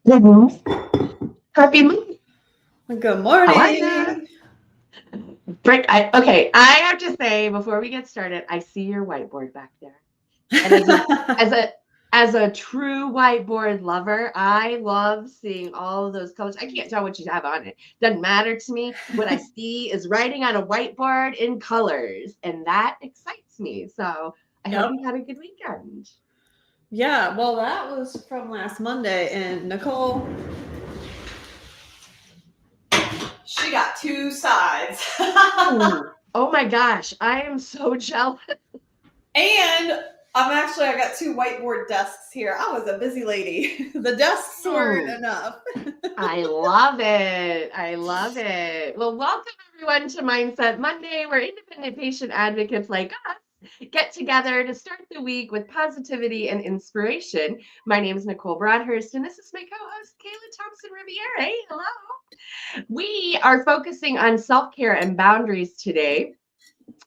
Good morning. Happy Monday. Good How are you? morning. I have to say before we get started, I see your whiteboard back there. And as a as a true whiteboard lover, I love seeing all of those colors. I can't tell what you have on it. Doesn't matter to me. What I see is writing on a whiteboard in colors, and that excites me. So I hope Yep. you had a good weekend. Yeah, well, that was from last Monday, and Nicole, she got two sides. Ooh. Oh my gosh, I am so jealous. And I got two whiteboard desks here. I was a busy lady. The desks weren't Hmm. enough. I love it. I love it. Well, welcome everyone to Mindset Monday, where independent patient advocates like us get together to start the week with positivity and inspiration. My name is Nicole Broadhurst, and this is my co-host, Kayla Thompson Riviere. Hello. We are focusing on self-care and boundaries today,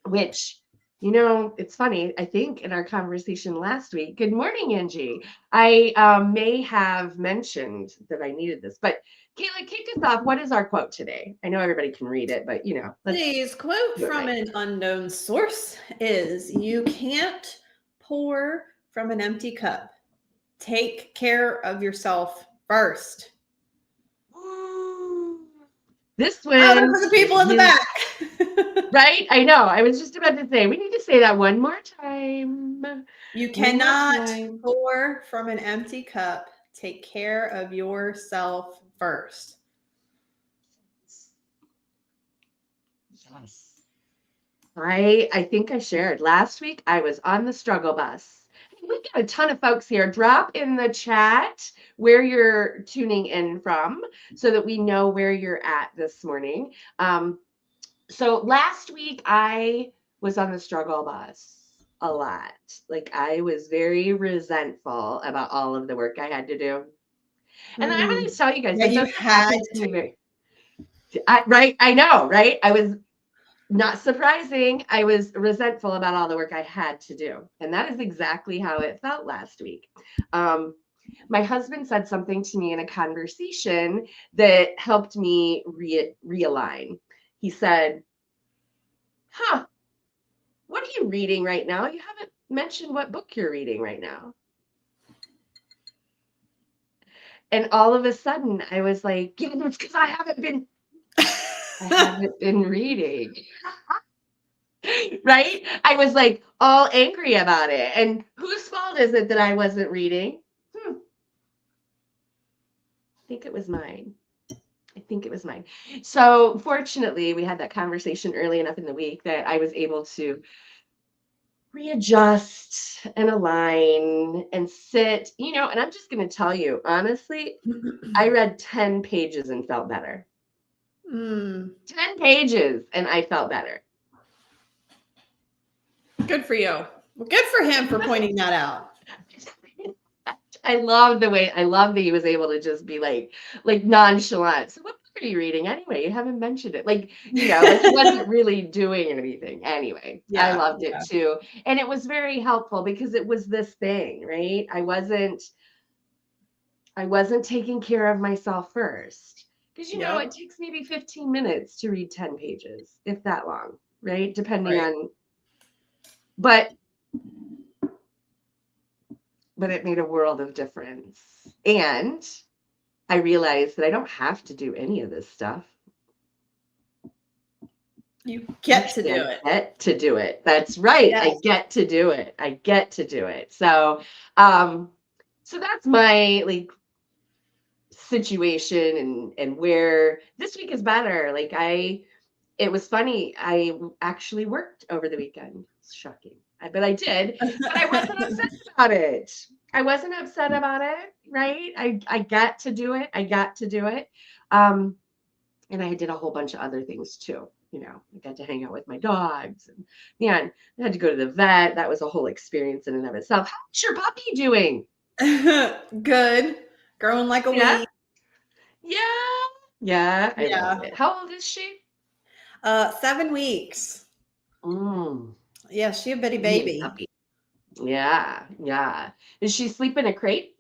which it's funny. I think in our conversation last week, good morning, Angie. I may have mentioned that I needed this, but Kayla, kick us off. What is our quote today? I know everybody can read it, but let's Today's quote do it from right. an unknown source is: "You can't pour from an empty cup. Take care of yourself first." Ooh, this Oh, those one are the people in the is back. right. I know. I was just about to say we need to say that one more time. You One more cannot time. pour from an empty cup. Take care of yourself first. Yes. I think I shared last week I was on the struggle bus. We've got a ton of folks here. Drop in the chat where you're tuning in from so that we know where you're at this morning. So last week I was on the struggle bus a lot. Like I was very resentful about all of the work I had to do. And I'm going Mm. to tell you guys Yeah, that you doesn't had happen to to. me right. I know, right? I was not surprising. I was resentful about all the work I had to do. And that is exactly how it felt last week. Um, my husband said something to me in a conversation that helped me realign. He said, "Huh, what are you reading right now? You haven't mentioned what book you're reading right now." And all of a sudden, I was like, "Yeah, it's because I haven't been reading." Right? I was like all angry about it. And whose fault is it that I wasn't reading? I think it was mine. I think it was mine. So fortunately, we had that conversation early enough in the week that I was able to readjust and align and sit, and I'm just going to tell you, honestly, I read 10 pages and felt better. Mm, 10 pages and I felt better. good for you. Well, good for him for pointing that out. I love that he was able to just be like nonchalant. So what book are you reading anyway? You haven't mentioned it. Like he wasn't really doing anything. Anyway, I Yeah, loved it yeah, too. And it was very helpful because it was this thing, right? I wasn't taking care of myself first. Because it yep, takes maybe 15 minutes to read 10 pages, if that long, right? Depending right. on but but it made a world of difference. And I realized that I don't have to do any of this stuff. You get to Actually, do I it. get to do it. That's right. I Yes. get to do it. I get to do it. Um, so that's my situation and where this week is better. It was funny. I actually worked over the weekend. It's shocking, but I did. But I wasn't upset about it. I wasn't upset about it. Right? I got to do it. I got to do it. Um, and I did a whole bunch of other things too. I got to hang out with my dogs, and man, I had to go to the vet. That was a whole experience in and of itself. How's your puppy doing? Good. Growing like a Yeah, weed. yeah, yeah. I love Yeah. it. How old is she? 7 weeks. Mm, Yeah, she a bitty mini baby. puppy. Yeah, yeah. Is she sleeping in a crate?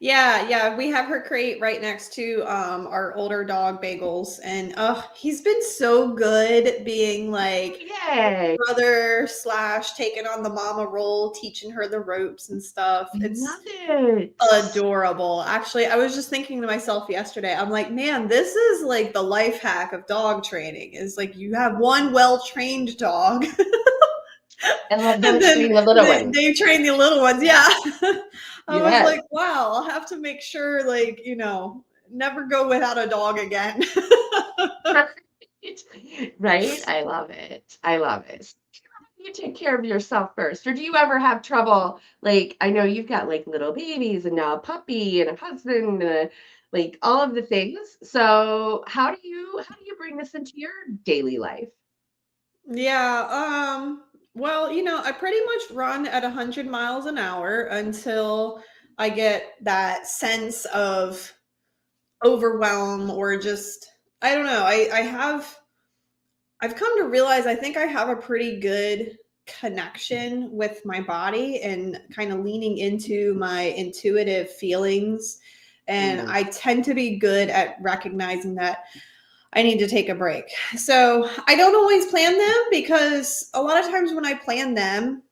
Yeah, we have her crate right next to our older dog Bagels, and he's been so good being like Yay. brother slash taking on the mama role, teaching her the ropes and stuff. I It's love it. adorable. Actually, I was just thinking to myself yesterday, I'm like, man, this is like the life hack of dog training is like you have one well-trained dog And let them and then train the little ones. they train the little ones. Yeah. I was Yes. like, wow, I'll have to make sure, like, never go without a dog again. Right? I love it. I love it. You take care of yourself first. Or do you ever have trouble? Like, I know you've got like little babies and now a puppy and a husband and like all of the things. So how do you bring this into your daily life? Yeah, well, I pretty much run at 100 miles an hour until I get that sense of overwhelm or just I don't know. I've come to realize I think I have a pretty good connection with my body and kind of leaning into my intuitive feelings. And Mm. I tend to be good at recognizing that I need to take a break. So I don't always plan them because a lot of times when I plan them,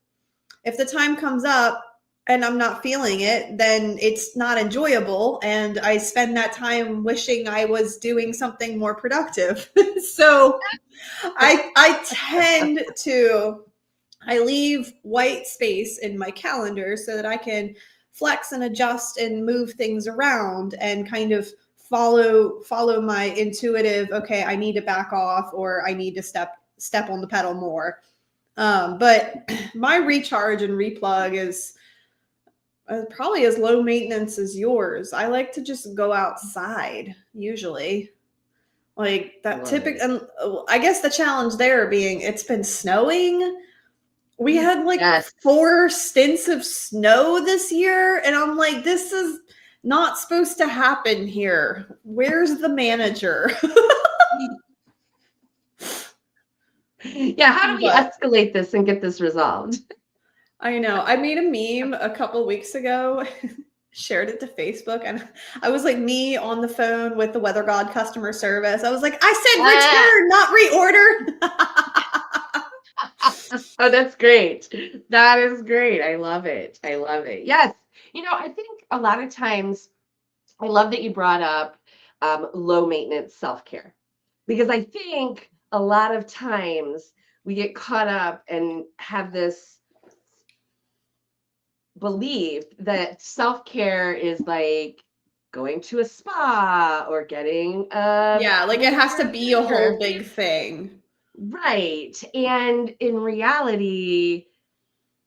if the time comes up and I'm not feeling it, then it's not enjoyable. And I spend that time wishing I was doing something more productive. So I tend to I leave white space in my calendar so that I can flex and adjust and move things around and kind of follow my intuitive, okay, I need to back off or I need to step on the pedal more. But my recharge and replug is probably as low maintenance as yours. I like to just go outside usually. Like I that love typical, it. and I guess the challenge there being it's been snowing. We had like Yes. 4 stints of snow this year, and I'm like, this is not supposed to happen here. Where's the manager? Yeah, how do we But escalate this and get this resolved? I know. I made a meme a couple weeks ago, shared it to Facebook, and I was like me on the phone with the Weather God customer service. I was like, Ah, I said return, not reorder. oh, that's great. That is great. I love it. I love it. Yes. I think a lot of times I love that you brought up low maintenance self care because I think a lot of times we get caught up and have this belief that self care is like going to a spa or getting Yeah, like it has to be a or whole big thing. right. And in reality,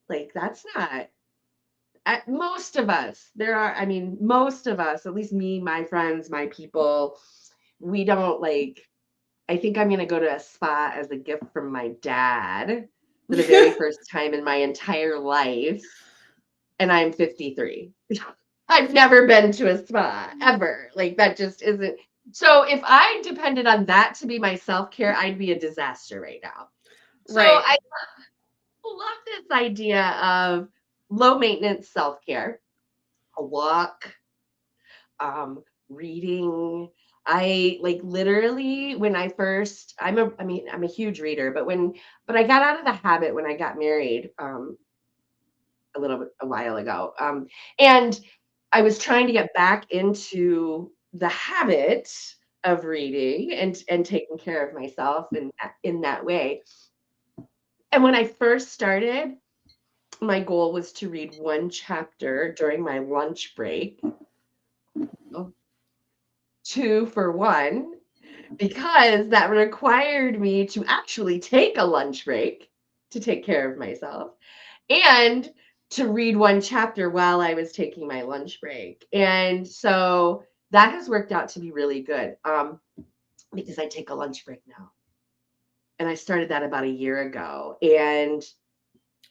like that's not most of us. Most of us, at least me, my friends, my people, we don't like. I think I'm gonna go to a spa as a gift from my dad for the very first time in my entire life, and I'm 53. I've never been to a spa ever. Like that just isn't. So if I depended on that to be my self-care, I'd be a disaster right now. So Right. I love this idea of low maintenance self-care, a walk, reading. I like literally when I first I'm a huge reader, but I got out of the habit when I got married a while ago. And I was trying to get back into the habit of reading and taking care of myself in that way. And when I first started, my goal was to read one chapter during my lunch break. Oh, 2 for 1, because that required me to actually take a lunch break to take care of myself and to read one chapter while I was taking my lunch break. And so that has worked out to be really good because I take a lunch break now. And I started that about a year ago. And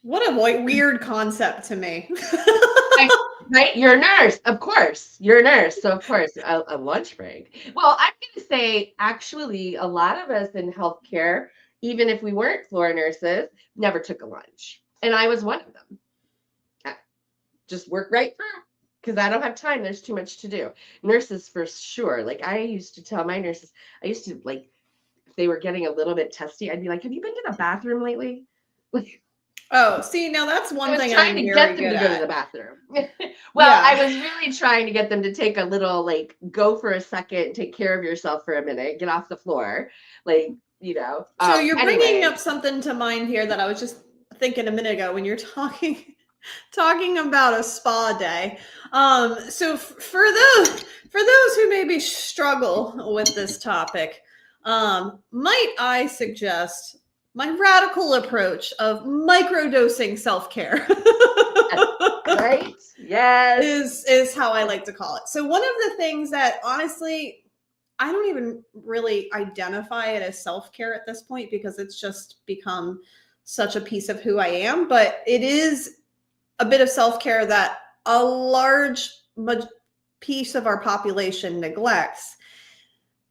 What a weird concept to me. I, right, you're a nurse, of course. You're a nurse, so of course, a lunch break. Well, I'm going to say, actually, a lot of us in healthcare, even if we weren't floor nurses, never took a lunch, and I was one of them. I just worked right through. because I don't have time. There's too much to do. Nurses for sure. Like I used to tell my nurses, I used to like if they were getting a little bit testy, I'd be like, "Have you been to the bathroom lately?" Like Oh, see, now that's I one was thing trying I'm to very get them good to go to at. the bathroom. Well, I Yeah. was really trying to get them to take a little like go for a second, take care of yourself for a minute, get off the floor, like you know. So you're bringing up Anyway, something to mind here that I was just thinking a minute ago when you're talking about a spa day. So for those who maybe struggle with this topic, might I suggest my radical approach of microdosing self-care right? Yes. is how I like to call it. So one of the things that honestly I don't even really identify it as self-care at this point because it's just become such a piece of who I am, but it is a bit of self-care that a large piece of our population neglects.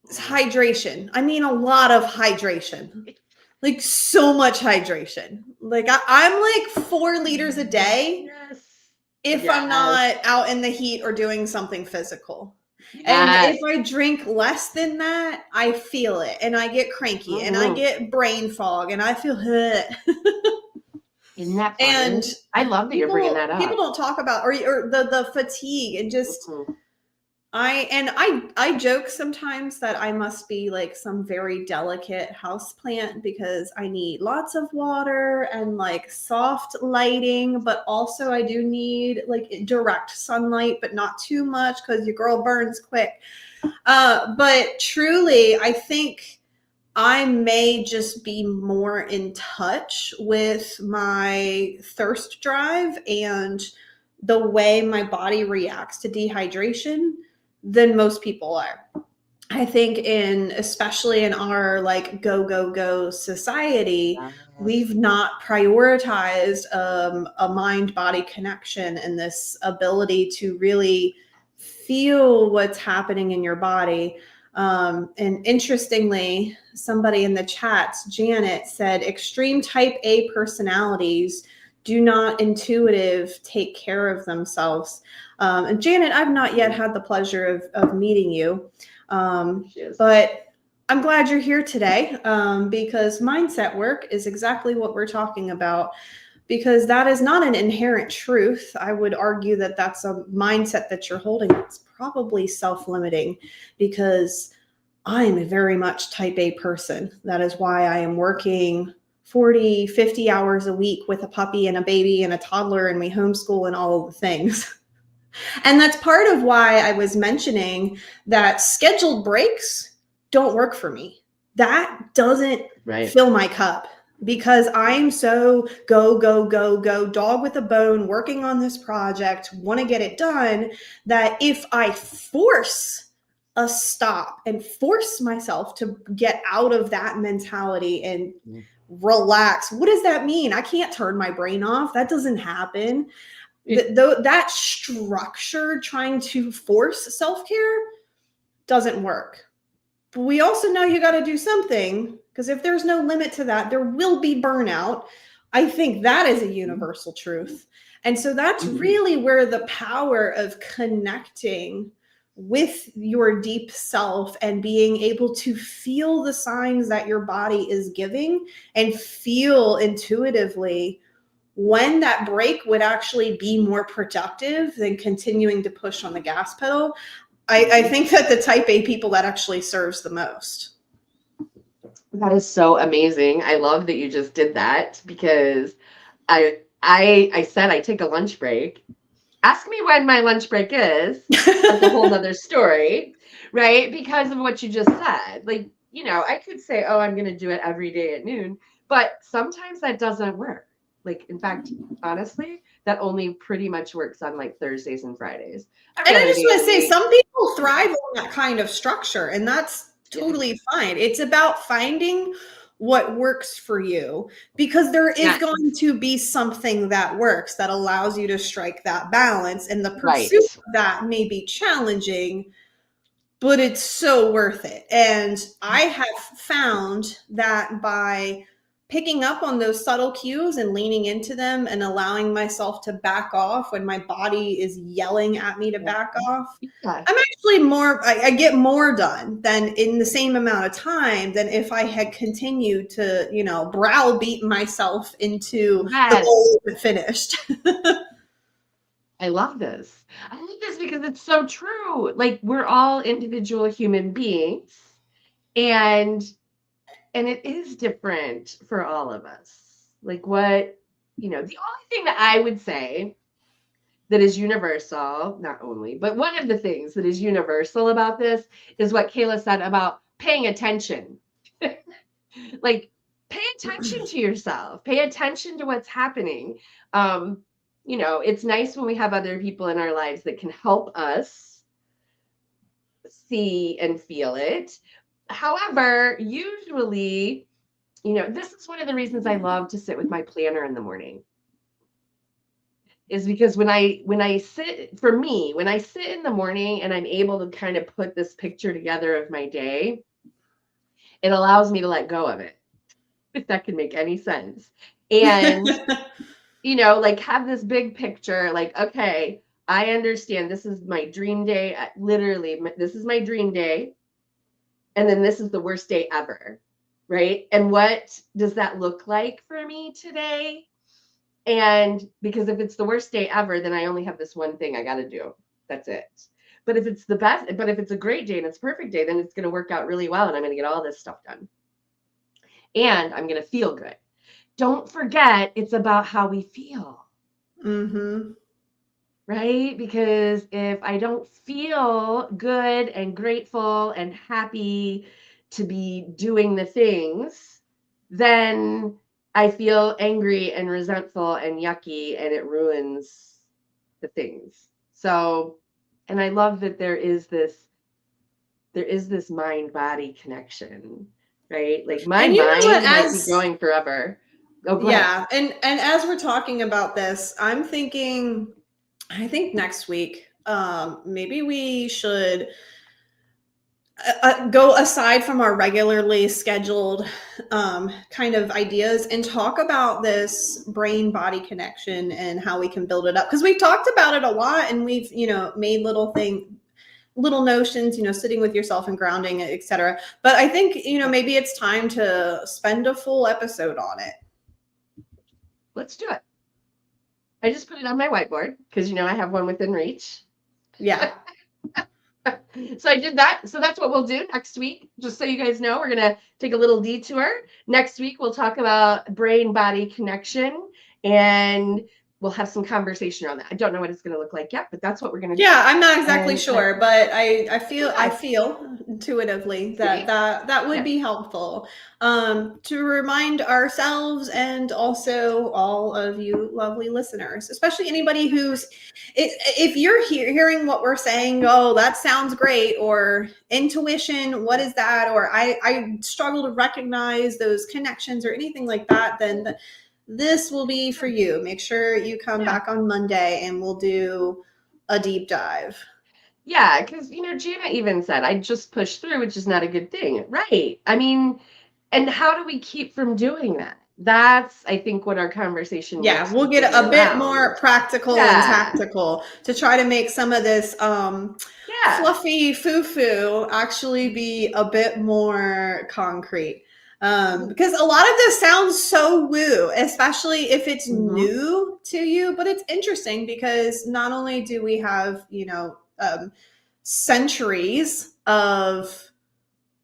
It's hydration. I mean, a lot of hydration, like so much hydration. Like I'm like 4 liters a day Yes. if I'm Yes. not out in the heat or doing something physical. And if Yes. I drink less than that, I feel it and I get cranky and I Mhm. get brain fog and I feel Isn't that and funny? I love that you're bringing that people up. don't talk about or the fatigue and just Mhm. I joke sometimes that I must be like some very delicate house plant because I need lots of water and like soft lighting, but also I do need like direct sunlight, but not too much because your girl burns quick. But truly, I think I may just be more in touch with my thirst drive and the way my body reacts to dehydration than most people are. I think especially in our like go society, Yes. we've not prioritized a mind body connection and this ability to really feel what's happening in your body. And interestingly, somebody in the chats, Janet, said extreme type A personalities do not intuitive take care of themselves. And Janet, I've not yet had the pleasure of meeting you. She is. But I'm glad you're here today because mindset work is exactly what we're talking about because that is not an inherent truth. I would argue that that's a mindset that you're holding. It's probably self-limiting because I'm a very much type A person. That is why I am working 40, 50 hours a week with a puppy and a baby and a toddler and we homeschool and all of the things. And that's part of why I was mentioning that scheduled breaks don't work for me. That doesn't Right. fill my cup because I'm so go, dog with a bone, working on this project, want to get it done, that if I force a stop and force myself to get out of that mentality and relax, what does that mean? I can't turn my brain off. That doesn't happen. That structure trying to force self-care doesn't work. But we also know you got to do something because if there's no limit to that, there will be burnout. I think that is a universal truth. And so that's really where the power of connecting with your deep self and being able to feel the signs that your body is giving and feel intuitively when that break would actually be more productive than continuing to push on the gas pedal. I think that the type A people that actually serves the most. That is so amazing. I love that you just did that because I said I take a lunch break. Ask me when my lunch break is. That's a whole nother story, right? Because of what you just said. Like, you know, I could say, oh, I'm going to do it every day at noon, but sometimes that doesn't work. Like, in fact, honestly, that only pretty much works on like Thursdays and Fridays. Every And I other just day want of to the say, week, some people thrive on that kind of structure, and that's yeah. totally fine. It's about finding what works for you because there is Yeah, going to be something that works that allows you to strike that balance. And the right. pursuit of that may be challenging, but it's so worth it. And I have found that by picking up on those subtle cues and leaning into them and allowing myself to back off when my body is yelling at me to back off, Yeah. I'm actually I get more done than in the same amount of time than if I had continued to, browbeat myself into the Yes. goal if it finished. I love this. I love this because it's so true. Like we're all individual human beings and it is different for all of us. Like the only thing that I would say that is universal, not only, but one of the things that is universal about this is what Kayla said about paying attention. Like pay attention to yourself, pay attention to what's happening. It's nice when we have other people in our lives that can help us see and feel it. However, usually, this is one of the reasons I love to sit with my planner in the morning. Is because when I sit in the morning and I'm able to kind of put this picture together of my day, it allows me to let go of it, if that can make any sense. And like have this big picture, like, okay, I understand this is my dream day. Literally, this is my dream day. And then this is the worst day ever. Right. And what does that look like for me today? And because if it's the worst day ever, then I only have this one thing I got to do. That's it. But if it's a great day and it's a perfect day, then it's going to work out really well. And I'm going to get all this stuff done. And I'm going to feel good. Don't forget, it's about how we feel. Mm-hmm. Right? Because if I don't feel good and grateful and happy to be doing the things, then I feel angry and resentful and yucky, and it ruins the things. So, and I love that there is this mind body connection, right? Like my And you know what, mind might be going forever. Oh, go ahead. yeah, and as we're talking about this, I'm thinking, I think next week, maybe we should go aside from our regularly scheduled kind of ideas and talk about this brain body connection and how we can build it up, because we've talked about it a lot and we've made little notions, sitting with yourself and grounding, etc. But I think maybe it's time to spend a full episode on it. Let's do it. I just put it on my whiteboard because I have one within reach. Yeah. So I did that. So that's what we'll do next week. Just so you guys know, we're going to take a little detour. Next week, we'll talk about brain body connection and we'll have some conversation around that. I don't know what it's going to look like yet, but that's what we're going to do. Yeah, I'm not exactly sure, but I feel intuitively that would be helpful to remind ourselves and also all of you lovely listeners, especially anybody if you're hearing what we're saying, oh, that sounds great, or intuition, what is that? Or I struggle to recognize those connections or anything like that, then this will be for you. Make sure you come back on Monday and we'll do a deep dive. Yeah, because, Jana even said, I just pushed through, which is not a good thing. Right. I mean, and how do we keep from doing that? That's, I think, what our conversation Yeah, we'll get a bit more practical and tactical to try to make some of this fluffy foo-foo actually be a bit more concrete. Because a lot of this sounds so woo, especially if it's new to you, but it's interesting because not only do we have, centuries of,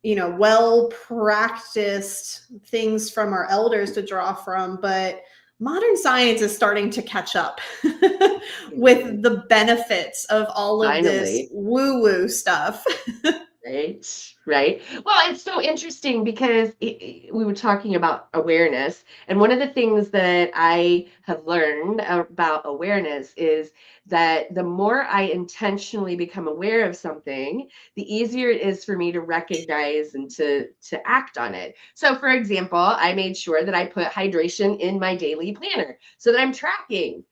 well practiced things from our elders to draw from, but modern science is starting to catch up with the benefits of all of this woo-woo stuff. Right. Well, it's so interesting because we were talking about awareness. And one of the things that I have learned about awareness is that the more I intentionally become aware of something, the easier it is for me to recognize and to act on it. So, for example, I made sure that I put hydration in my daily planner so that I'm tracking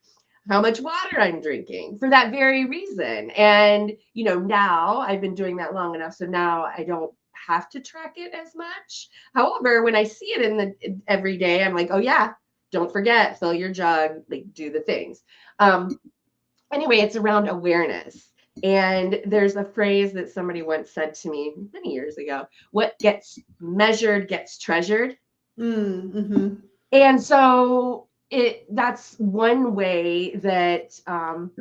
how much water I'm drinking for that very reason. And, now I've been doing that long enough. So now I don't have to track it as much. However, when I see it every day, I'm like, oh yeah, don't forget, fill your jug, like do the things. Anyway, it's around awareness. And there's a phrase that somebody once said to me many years ago: what gets measured gets treasured. Mm-hmm. And so that's one way that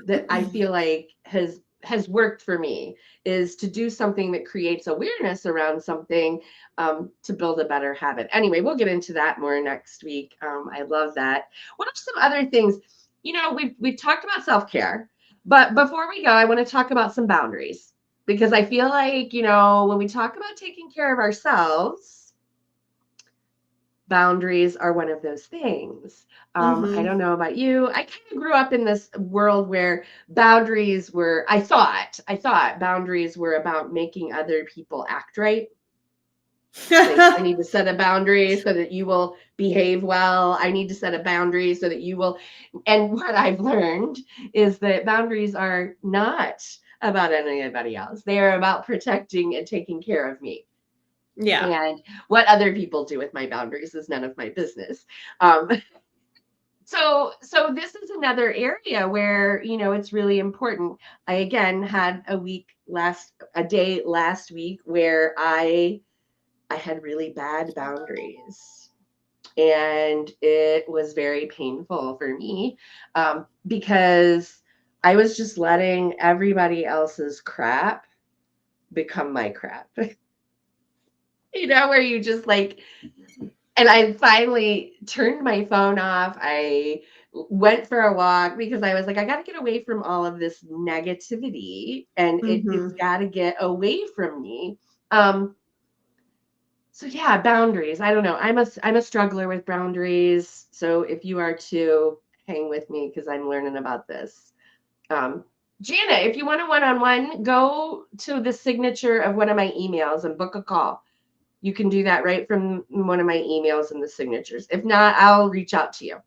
that I feel like has worked for me, is to do something that creates awareness around something, to build a better habit. Anyway, we'll get into that more next week. I love that. What are some other things? We've talked about self-care, but before we go, I want to talk about some boundaries, because I feel like, when we talk about taking care of ourselves, boundaries are one of those things. I don't know about you. I kind of grew up in this world where boundaries were, I thought boundaries were about making other people act right. Like, I need to set a boundary so that you will behave well. I need to set a boundary so that you will. And what I've learned is that boundaries are not about anybody else. They are about protecting and taking care of me. Yeah. And what other people do with my boundaries is none of my business. So this is another area where, it's really important. I again had a day last week where I had really bad boundaries. And it was very painful for me, because I was just letting everybody else's crap become my crap. Where you just like, and I finally turned my phone off. I went for a walk because I was like, I got to get away from all of this negativity, and it's got to get away from me. So yeah, boundaries. I don't know. I'm a struggler with boundaries. So if you are too, hang with me because I'm learning about this. Jana, if you want a one-on-one, go to the signature of one of my emails and book a call. You can do that right from one of my emails in the signatures. If not, I'll reach out to you.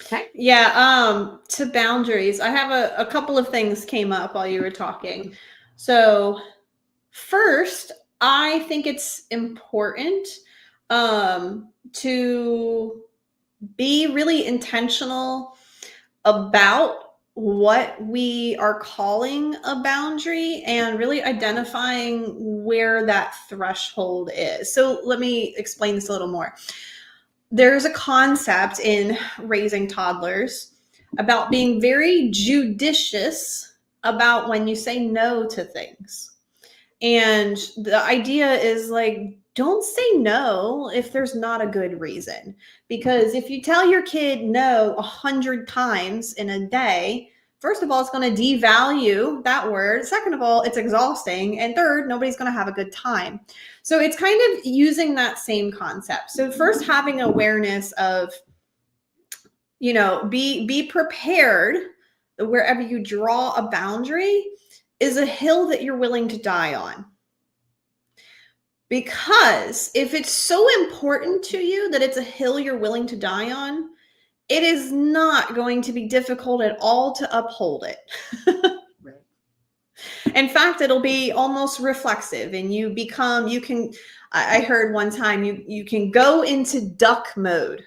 Okay. Yeah. To boundaries, I have a couple of things came up while you were talking. So first, I think it's important to be really intentional about what we are calling a boundary and really identifying where that threshold is. So let me explain this a little more. There's a concept in raising toddlers about being very judicious about when you say no to things. And the idea is like, don't say no if there's not a good reason. Because if you tell your kid no 100 times in a day, first of all, it's going to devalue that word. Second of all, it's exhausting. And third, nobody's going to have a good time. So it's kind of using that same concept. So first, having awareness of, be prepared wherever you draw a boundary is a hill that you're willing to die on. Because if it's so important to you that it's a hill you're willing to die on, it is not going to be difficult at all to uphold it. Right. In fact, it'll be almost reflexive, and I heard one time you can go into duck mode.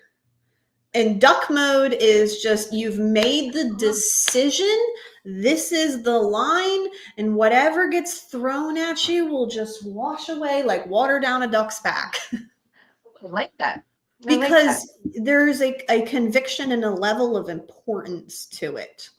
And duck mode is just, you've made the decision. This is the line, and whatever gets thrown at you will just wash away like water down a duck's back. I like that. Because there's a conviction and a level of importance to it.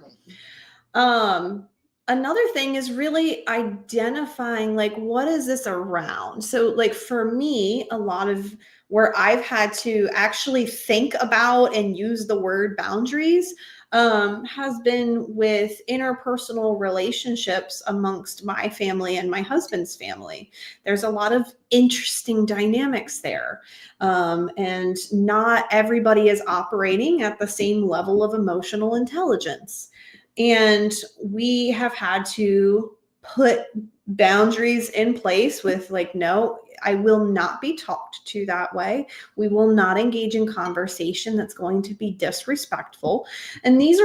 Another thing is really identifying, like, what is this around? So like for me, a lot of where I've had to actually think about and use the word boundaries has been with interpersonal relationships amongst my family and my husband's family. There's a lot of interesting dynamics there. And not everybody is operating at the same level of emotional intelligence. And we have had to put boundaries in place with like, no, I will not be talked to that way. We will not engage in conversation that's going to be disrespectful. And these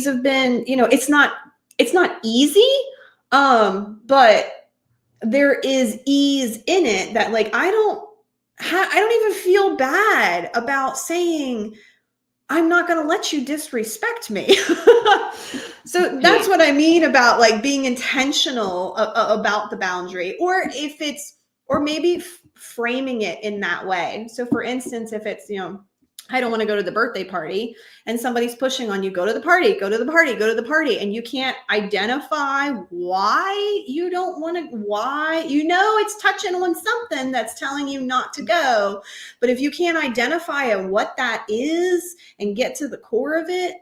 have been, it's not easy, but there is ease in it that like I don't even feel bad about saying I'm not going to let you disrespect me. So that's Right. what I mean about like being intentional about the boundary, or if it's, or maybe framing it in that way. So for instance, if it's, I don't want to go to the birthday party and somebody's pushing on you, go to the party, go to the party, go to the party. And you can't identify why you don't want to, why, it's touching on something that's telling you not to go. But if you can't identify what that is and get to the core of it,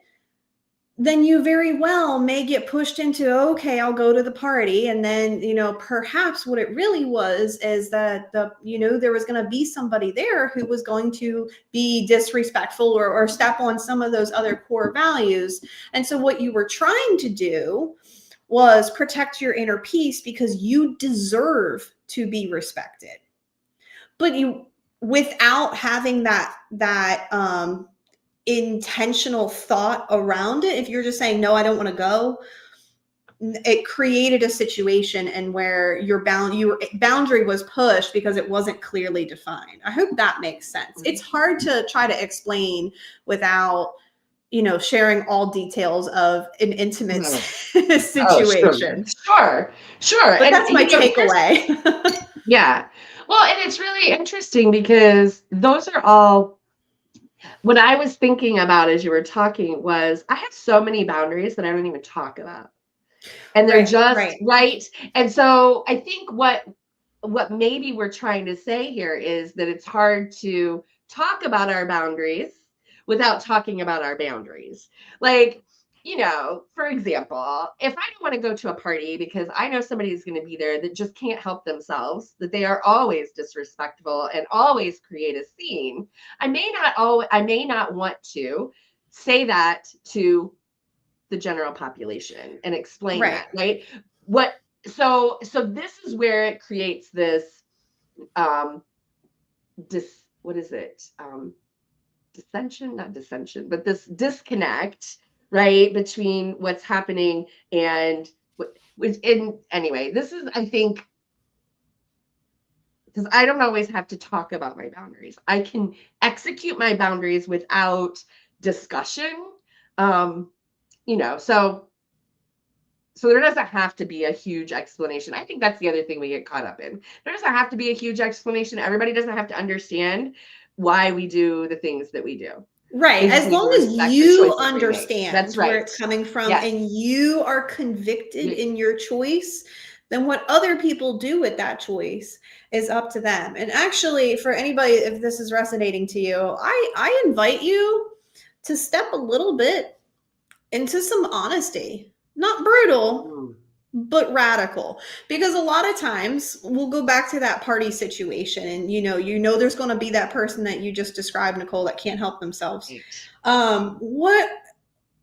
then you very well may get pushed into, okay, I'll go to the party. And then, perhaps what it really was is that there was going to be somebody there who was going to be disrespectful or step on some of those other core values. And so what you were trying to do was protect your inner peace because you deserve to be respected. But without having that intentional thought around it, if you're just saying, no, I don't want to go, it created a situation and where your boundary was pushed because it wasn't clearly defined. I hope that makes sense. It's hard to try to explain without, sharing all details of an intimate Oh, sure. situation. Sure. But And that's my takeaway. yeah. Well, and it's really interesting because those are all what I was thinking about as you were talking was I have so many boundaries that I don't even talk about. And they're just Right. right. And so I think what maybe we're trying to say here is that it's hard to talk about our boundaries without talking about our boundaries. Like, for example, if I don't want to go to a party because I know somebody is going to be there that just can't help themselves, that they are always disrespectful and always create a scene, I may not want to say that to the general population and explain Right. that, right? So this is where it creates this what is it? Dissension, not dissension, but this disconnect, right, between what's happening and anyway, this is, I think, because I don't always have to talk about my boundaries. I can execute my boundaries without discussion. Um, so there doesn't have to be a huge explanation. I think that's the other thing we get caught up in. There doesn't have to be a huge explanation. Everybody doesn't have to understand why we do the things that we do. Right. They just As need to long as respect the you choices we make. understand That's where right. it's coming from Yes. and you are convicted in your choice, then what other people do with that choice is up to them. And actually, for anybody, if this is resonating to you, I invite you to step a little bit into some honesty. Not brutal, but radical, because a lot of times we'll go back to that party situation and there's going to be that person that you just described, Nicole, that can't help themselves. What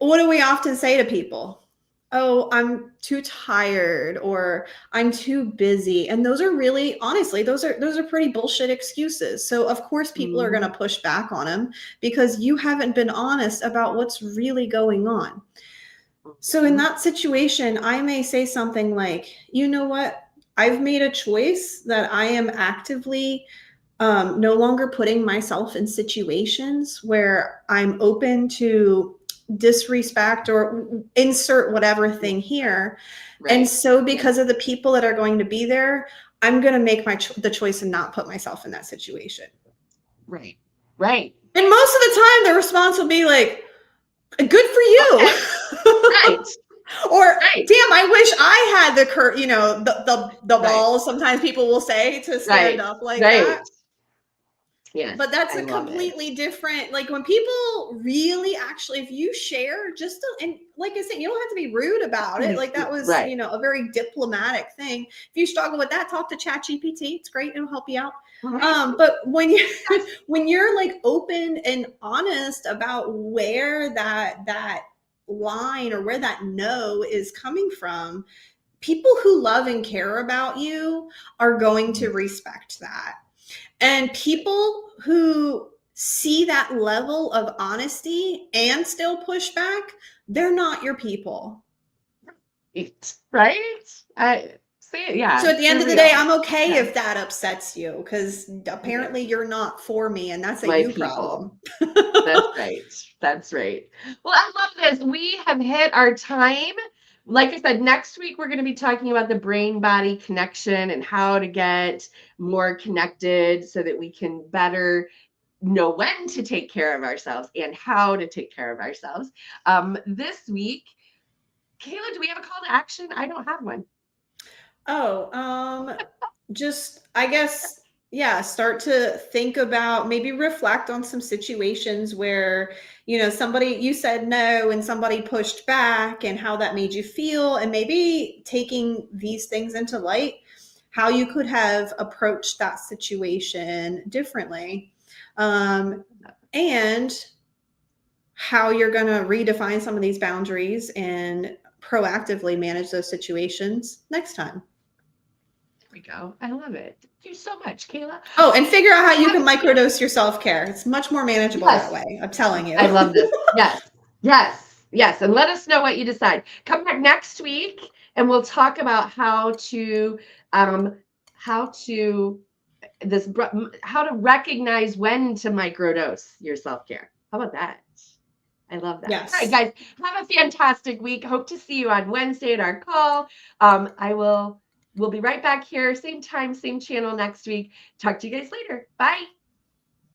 do we often say to people? Oh, I'm too tired, or I'm too busy. And those are really, honestly, those are pretty bullshit excuses. So of course people are going to push back on them because you haven't been honest about what's really going on. So in that situation, I may say something like, you know what? I've made a choice that I am actively no longer putting myself in situations where I'm open to disrespect or insert whatever thing here. Right. And so because of the people that are going to be there, I'm going to make the choice and not put myself in that situation. Right. And most of the time the response will be like, good for you. Okay. Right. Or damn, I wish I had the balls. Sometimes people will say to stand up like that. Yes, but that's a completely different, like when people really actually, if you share and like I said, you don't have to be rude about it. Like that was, a very diplomatic thing. If you struggle with that, talk to ChatGPT. It's great. It'll help you out. But when you're like open and honest about where that line or where that no is coming from, people who love and care about you are going to respect that. And people who see that level of honesty and still push back, they're not your people. Right? Yeah. So at the end for of the day, real. I'm okay Yeah. if that upsets you because Okay. apparently you're not for me and that's a My you people. problem. That's right. That's right. Well, I love this. We have hit our time. Like I said, next week we're going to be talking about the brain body connection and how to get more connected so that we can better know when to take care of ourselves and how to take care of ourselves. This week, Kayla, do we have a call to action? I don't have one. Oh, just I guess yeah, start to think about maybe reflect on some situations where, somebody you said no and somebody pushed back and how that made you feel and maybe taking these things into light, how you could have approached that situation differently. And how you're going to redefine some of these boundaries and proactively manage those situations next time. There we go. I love it. Thank you so much, Kayla. Oh, and figure out how Well, you have can a fan- microdose your self-care. It's much more manageable that yes, way. I'm telling you. I love this. Yes, yes, yes. And let us know what you decide. Come back next week and we'll talk about um how to how to recognize when to microdose your self-care. How about that? I love that. All right, Yes. guys, have a fantastic week. Hope to see you on Wednesday at our call. We'll be right back here, same time, same channel next week. Talk to you guys later. Bye.